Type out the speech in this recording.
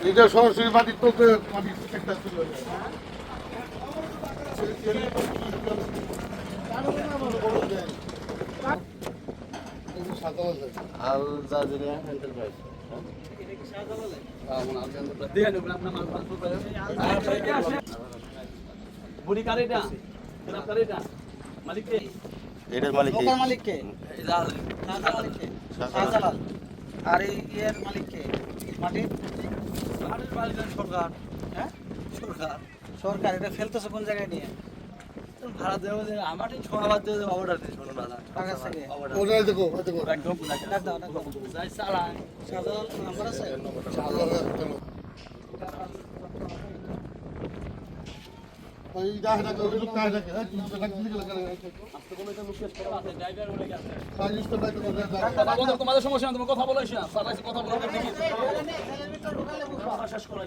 এটা সরাসরি মাটির তোকে মাটির একটা তুলে আল জাজিরা এন্টারপ্রাইজ বুড়ি কারেটা কারেটা মালিক কে এটার মালিক কে? মালিক কে? মালিক কে? শাহজালাল। আর এই এর মালিক কে? মাটি? সরকার হ্যাঁ? সরকার সরকার। এটা ফেলতেছে কোন জায়গায় নিয়ে? ভাড়া দেওয়া যে আমার ছোঁয়াবাদ দেওয়া অর্ডার দিই শোনো না কাগজ থেকে? ওটাই দেখো দেখো একদম ডাক দাও, ডাক দাও। যাই চালায় শাহজালাল নাম্বার আছে? ওই দাহে না ওই লোক দাহে না তুমি তো ডাক দিলে গেলে আজকে কোনো একটা লোকেশ করা আছে ড্রাইভার বলে গেছে সাজিস তো নাই তো তোমাদের সমস্যা না তুমি কথা বলো এসে স্যার কথা বলো দেখি শেষ করা